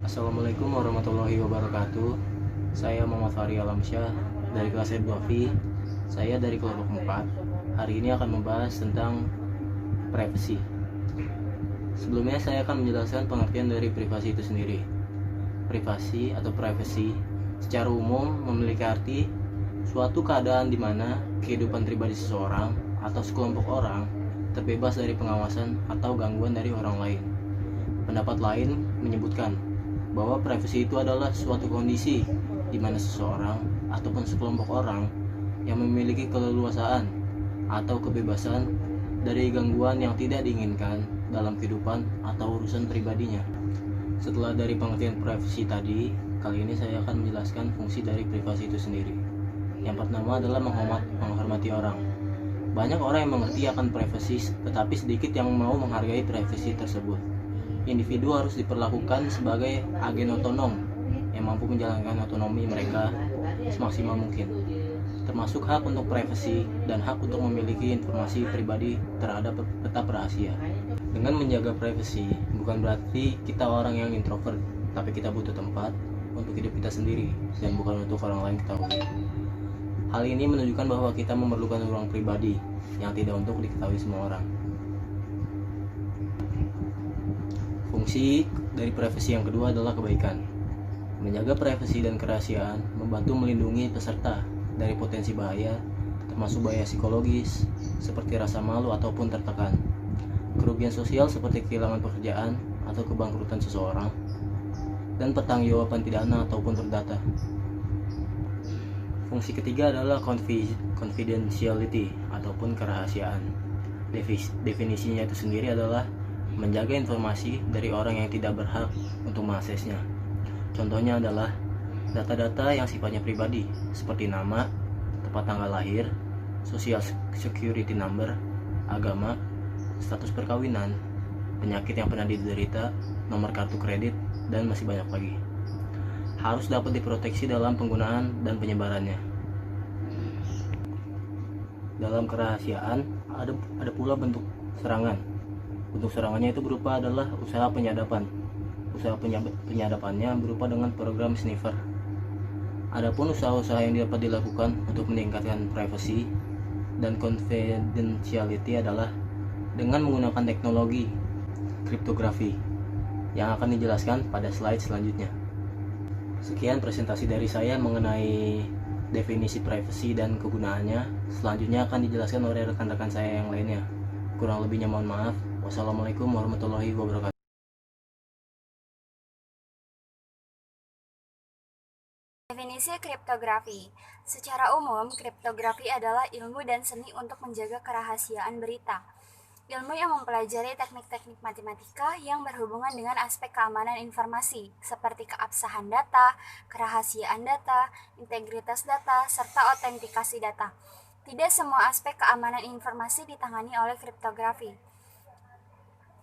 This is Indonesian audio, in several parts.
Assalamualaikum warahmatullahi wabarakatuh. Saya Muhammad Fahri Alamsyah dari kelas F2V. Saya dari kelompok 4. Hari ini akan membahas tentang privasi. Sebelumnya saya akan menjelaskan pengertian dari privasi itu sendiri. Privasi atau privacy secara umum memiliki arti suatu keadaan di mana kehidupan pribadi seseorang atau sekelompok orang terbebas dari pengawasan atau gangguan dari orang lain. Pendapat lain menyebutkan bahwa privasi itu adalah suatu kondisi di mana seseorang ataupun sekelompok orang yang memiliki keleluasaan atau kebebasan dari gangguan yang tidak diinginkan dalam kehidupan atau urusan pribadinya. Setelah dari pengertian privasi tadi, kali ini saya akan menjelaskan fungsi dari privasi itu sendiri. Yang pertama adalah menghormati orang. Banyak orang yang mengerti akan privasi, tetapi sedikit yang mau menghargai privasi tersebut. Individu harus diperlakukan sebagai agen otonom yang mampu menjalankan otonomi mereka semaksimal mungkin, termasuk hak untuk privasi dan hak untuk memiliki informasi pribadi terhadap tetap rahasia. Dengan menjaga privasi bukan berarti kita orang yang introvert, tapi kita butuh tempat untuk hidup kita sendiri dan bukan untuk orang lain ketahui. Hal ini menunjukkan bahwa kita memerlukan ruang pribadi yang tidak untuk diketahui semua orang. Fungsi dari privasi yang kedua adalah kebaikan. Menjaga privasi dan kerahasiaan membantu melindungi peserta dari potensi bahaya, termasuk bahaya psikologis, seperti rasa malu ataupun tertekan, kerugian sosial seperti kehilangan pekerjaan atau kebangkrutan seseorang, dan pertanggungjawaban pidana ataupun perdata. Fungsi ketiga adalah confidentiality ataupun kerahasiaan. Definisinya itu sendiri adalah menjaga informasi dari orang yang tidak berhak untuk mengaksesnya. Contohnya adalah data-data yang sifatnya pribadi, seperti nama, tempat tanggal lahir, social security number, agama, status perkawinan, penyakit yang pernah diderita, nomor kartu kredit, dan masih banyak lagi. Harus dapat diproteksi dalam penggunaan dan penyebarannya. Dalam kerahasiaan ada pula bentuk serangan. Bentuk serangannya itu berupa adalah usaha penyadapan. Usaha penyadapannya berupa dengan program sniffer. Adapun usaha-usaha yang dapat dilakukan untuk meningkatkan privasi dan confidentiality adalah dengan menggunakan teknologi kriptografi yang akan dijelaskan pada slide selanjutnya. Sekian presentasi dari saya mengenai definisi privasi dan kegunaannya. Selanjutnya akan dijelaskan oleh rekan-rekan saya yang lainnya. Kurang lebihnya mohon maaf. Wassalamualaikum warahmatullahi wabarakatuh. Definisi kriptografi. Secara umum, kriptografi adalah ilmu dan seni untuk menjaga kerahasiaan berita. Ilmu yang mempelajari teknik-teknik matematika yang berhubungan dengan aspek keamanan informasi, seperti keabsahan data, kerahasiaan data, integritas data, serta autentikasi data. Tidak semua aspek keamanan informasi ditangani oleh kriptografi.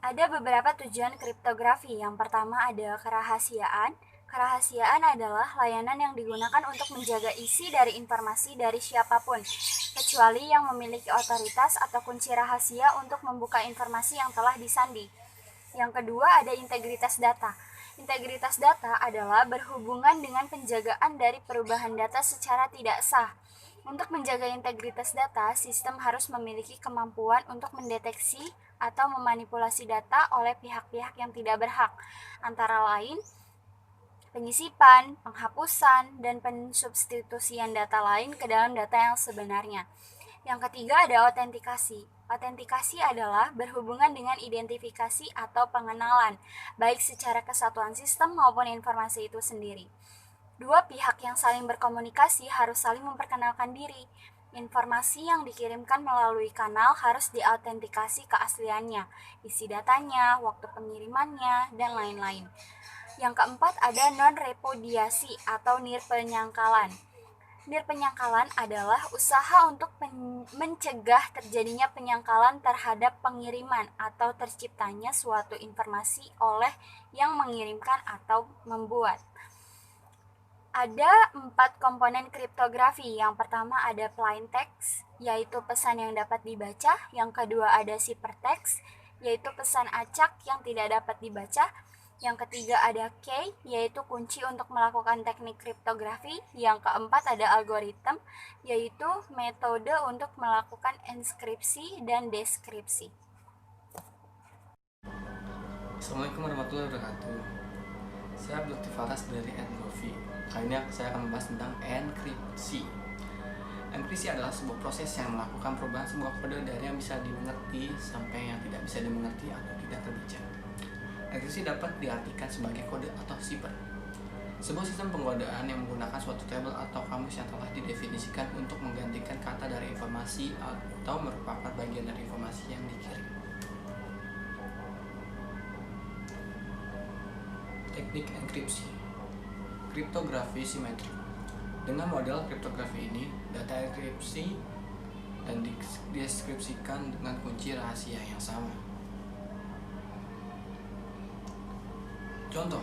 Ada beberapa tujuan kriptografi. Yang pertama ada kerahasiaan. Kerahasiaan adalah layanan yang digunakan untuk menjaga isi dari informasi dari siapapun, kecuali yang memiliki otoritas atau kunci rahasia untuk membuka informasi yang telah disandi. Yang kedua ada integritas data. Integritas data adalah berhubungan dengan penjagaan dari perubahan data secara tidak sah. Untuk menjaga integritas data, sistem harus memiliki kemampuan untuk mendeteksi atau memanipulasi data oleh pihak-pihak yang tidak berhak, antara lain penyisipan, penghapusan, dan pensubstitusian data lain ke dalam data yang sebenarnya. Yang ketiga ada autentikasi. Autentikasi adalah berhubungan dengan identifikasi atau pengenalan, baik secara kesatuan sistem maupun informasi itu sendiri. Dua pihak yang saling berkomunikasi harus saling memperkenalkan diri. Informasi yang dikirimkan melalui kanal harus diautentikasi keasliannya, isi datanya, waktu pengirimannya, dan lain-lain. Yang keempat ada non-repudiasi atau nirpenyangkalan. Nirpenyangkalan adalah usaha untuk mencegah terjadinya penyangkalan terhadap pengiriman atau terciptanya suatu informasi oleh yang mengirimkan atau membuat. Ada 4 komponen kriptografi. Yang pertama ada plain text, yaitu pesan yang dapat dibaca. Yang kedua ada ciphertext, yaitu pesan acak yang tidak dapat dibaca. Yang ketiga ada key, yaitu kunci untuk melakukan teknik kriptografi. Yang keempat ada algoritma, yaitu metode untuk melakukan inskripsi dan deskripsi. Assalamualaikum warahmatullahi wabarakatuh. Saya Abdul Faras dari Endlovi. Kali ini saya akan membahas tentang enkripsi. Enkripsi adalah sebuah proses yang melakukan perubahan sebuah kode dari yang bisa dimengerti sampai yang tidak bisa dimengerti atau tidak terbaca. Enkripsi dapat diartikan sebagai kode atau sipher, sebuah sistem pengkodaan yang menggunakan suatu tabel atau kamus yang telah didefinisikan untuk menggantikan kata dari informasi atau merupakan bagian dari informasi yang dikirim. Teknik enkripsi. Kriptografi simetrik. Dengan model kriptografi ini, data enkripsi dan dideskripsikan dengan kunci rahasia yang sama. Contoh,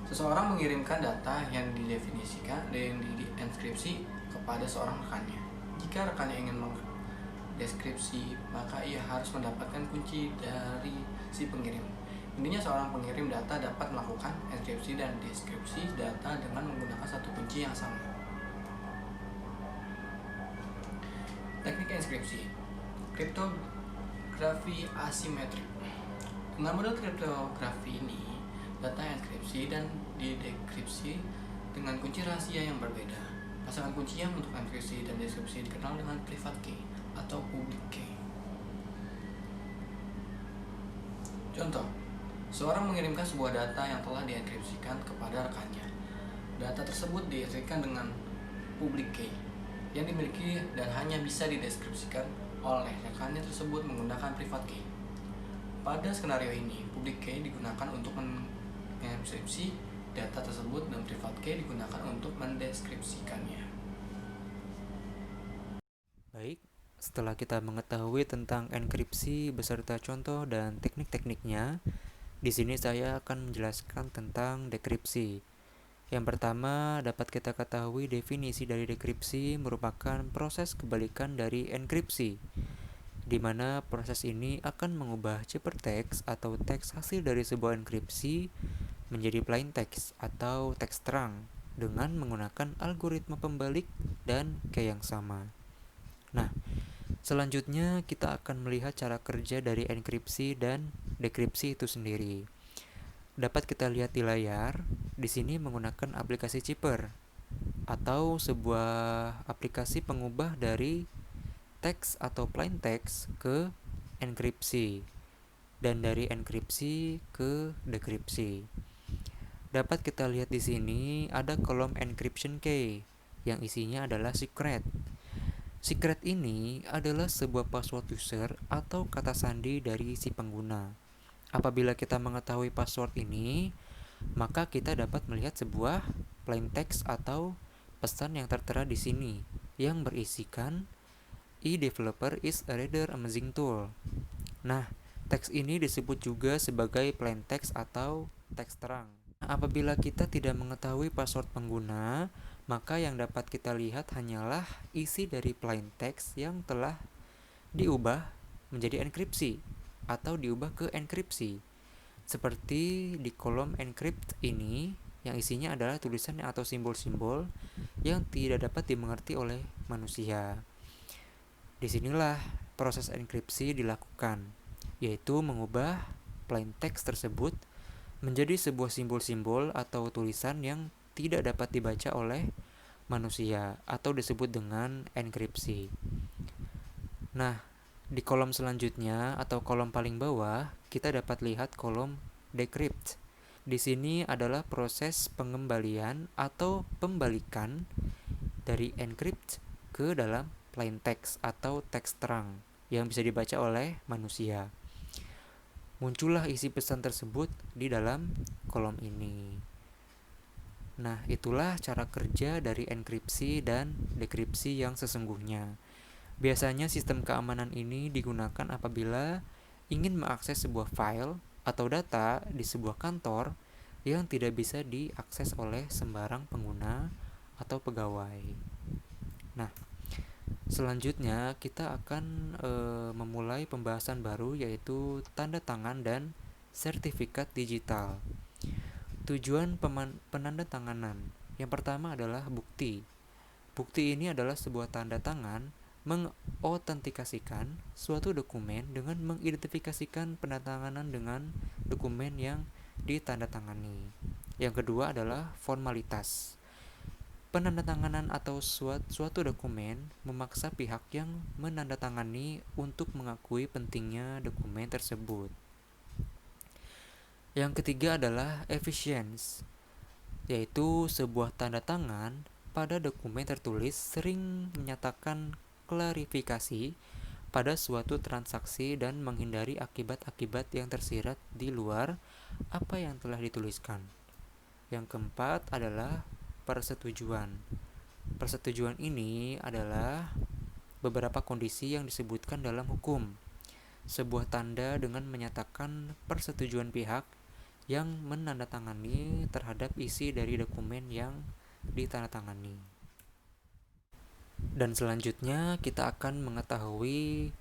seseorang mengirimkan data yang didefinisikan dan dienkripsi kepada seorang rekannya. Jika rekannya ingin mendeskripsi, maka ia harus mendapatkan kunci dari si pengirim. Intinya seorang pengirim data dapat melakukan enkripsi dan deskripsi data dengan menggunakan satu kunci yang sama. Teknik inskripsi. Kriptografi asimetrik. Dengan model kriptografi ini, data enkripsi dan didekripsi dengan kunci rahasia yang berbeda. Pasangan kunci yang untuk enkripsi dan deskripsi dikenal dengan private key atau public key. Contoh, seorang mengirimkan sebuah data yang telah dienkripsikan kepada rekannya. Data tersebut dienkripsikan dengan public key yang dimiliki dan hanya bisa dideskripsikan oleh rekannya tersebut menggunakan private key. Pada skenario ini, public key digunakan untuk mengenkripsi data tersebut dan private key digunakan untuk mendeskripsikannya. Baik, setelah kita mengetahui tentang enkripsi beserta contoh dan teknik-tekniknya, di sini saya akan menjelaskan tentang dekripsi. Yang pertama, dapat kita ketahui definisi dari dekripsi merupakan proses kebalikan dari enkripsi, di mana proses ini akan mengubah ciphertext atau teks hasil dari sebuah enkripsi menjadi plain text atau teks terang dengan menggunakan algoritma pembalik dan key yang sama. Nah, selanjutnya kita akan melihat cara kerja dari enkripsi dan dekripsi itu sendiri. Dapat kita lihat di layar, di sini menggunakan aplikasi Cipher atau sebuah aplikasi pengubah dari teks atau plain text ke enkripsi dan dari enkripsi ke dekripsi. Dapat kita lihat di sini ada kolom encryption key yang isinya adalah secret. Secret ini adalah sebuah password user atau kata sandi dari si pengguna. Apabila kita mengetahui password ini, maka kita dapat melihat sebuah plain text atau pesan yang tertera di sini yang berisikan eDeveloper is a rather amazing tool. Nah, teks ini disebut juga sebagai plain text atau teks terang. Apabila kita tidak mengetahui password pengguna, maka yang dapat kita lihat hanyalah isi dari plain text yang telah diubah menjadi enkripsi atau diubah ke enkripsi. Seperti di kolom encrypt ini yang isinya adalah tulisan atau simbol-simbol yang tidak dapat dimengerti oleh manusia. Disinilah proses enkripsi dilakukan, yaitu mengubah plain text tersebut menjadi sebuah simbol-simbol atau tulisan yang tidak dapat dibaca oleh manusia atau disebut dengan enkripsi. Nah, di kolom selanjutnya atau kolom paling bawah, kita dapat lihat kolom decrypt. Di sini adalah proses pengembalian atau pembalikan dari encrypt ke dalam plain text atau teks terang yang bisa dibaca oleh manusia. Muncullah isi pesan tersebut di dalam kolom ini. Nah, itulah cara kerja dari enkripsi dan dekripsi yang sesungguhnya. Biasanya sistem keamanan ini digunakan apabila ingin mengakses sebuah file atau data di sebuah kantor yang tidak bisa diakses oleh sembarang pengguna atau pegawai. Nah, selanjutnya kita akan memulai pembahasan baru yaitu tanda tangan dan sertifikat digital. Tujuan penandatanganan yang pertama adalah bukti. Bukti ini adalah sebuah tanda tangan mengautentikasikan suatu dokumen dengan mengidentifikasikan penandatanganan dengan dokumen yang ditandatangani. Yang kedua adalah formalitas. Penandatanganan atau suatu dokumen memaksa pihak yang menandatangani untuk mengakui pentingnya dokumen tersebut. Yang ketiga adalah efficiency, yaitu sebuah tanda tangan pada dokumen tertulis sering menyatakan klarifikasi pada suatu transaksi dan menghindari akibat-akibat yang tersirat di luar apa yang telah dituliskan. Yang keempat adalah persetujuan. Persetujuan ini adalah beberapa kondisi yang disebutkan dalam hukum. Sebuah tanda dengan menyatakan persetujuan pihak yang menandatangani terhadap isi dari dokumen yang ditandatangani. Dan selanjutnya kita akan mengetahui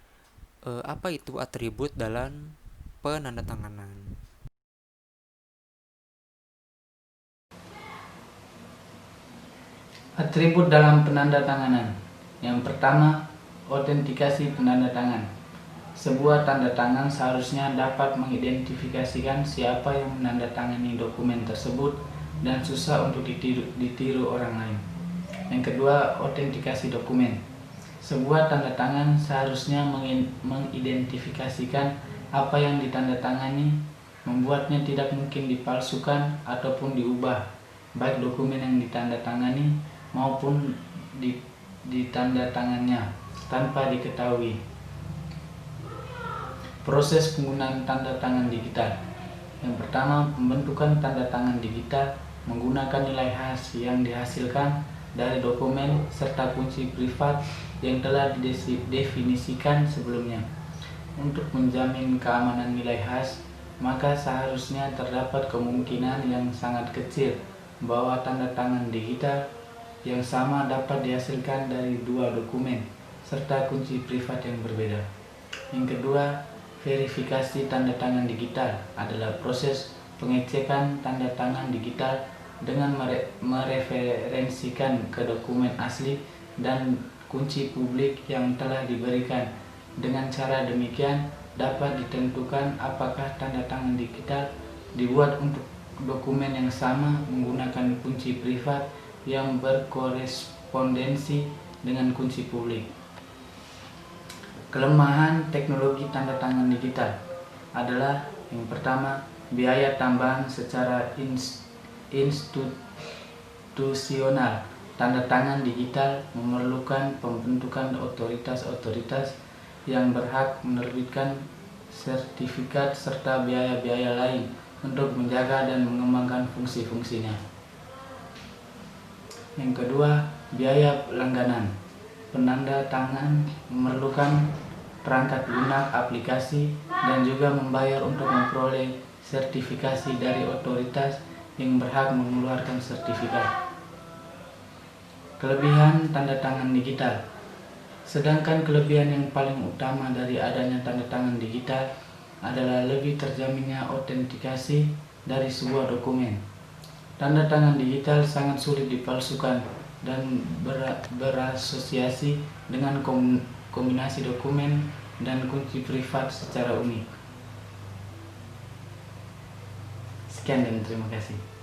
apa itu atribut dalam penandatanganan. Atribut dalam penandatanganan. Yang pertama, autentikasi penandatangan. Sebuah tanda tangan seharusnya dapat mengidentifikasikan siapa yang menandatangani dokumen tersebut dan susah untuk ditiru orang lain. Yang kedua, autentikasi dokumen. Sebuah tanda tangan seharusnya mengidentifikasikan apa yang ditandatangani, membuatnya tidak mungkin dipalsukan ataupun diubah, baik dokumen yang ditandatangani maupun ditandatangannya tanpa diketahui. Proses penggunaan tanda tangan digital. Yang pertama, pembentukan tanda tangan digital menggunakan nilai khas yang dihasilkan dari dokumen serta kunci privat yang telah didefinisikan sebelumnya. Untuk menjamin keamanan nilai khas, maka seharusnya terdapat kemungkinan yang sangat kecil bahwa tanda tangan digital yang sama dapat dihasilkan dari dua dokumen serta kunci privat yang berbeda. Yang kedua, verifikasi tanda tangan digital adalah proses pengecekan tanda tangan digital dengan mereferensikan ke dokumen asli dan kunci publik yang telah diberikan. Dengan cara demikian dapat ditentukan apakah tanda tangan digital dibuat untuk dokumen yang sama menggunakan kunci privat yang berkorespondensi dengan kunci publik. Kelemahan teknologi tanda tangan digital adalah yang pertama, biaya tambahan secara institusional. Tanda tangan digital memerlukan pembentukan otoritas-otoritas yang berhak menerbitkan sertifikat serta biaya-biaya lain untuk menjaga dan mengembangkan fungsi-fungsinya. Yang kedua, biaya langganan. Penanda tangan memerlukan perangkat lunak, aplikasi, dan juga membayar untuk memperoleh sertifikasi dari otoritas yang berhak mengeluarkan sertifikat. Kelebihan tanda tangan digital. Sedangkan kelebihan yang paling utama dari adanya tanda tangan digital adalah lebih terjaminnya autentikasi dari sebuah dokumen. Tanda tangan digital sangat sulit dipalsukan dan berasosiasi dengan kombinasi dokumen dan kunci privat secara unik. Sekian dan terima kasih.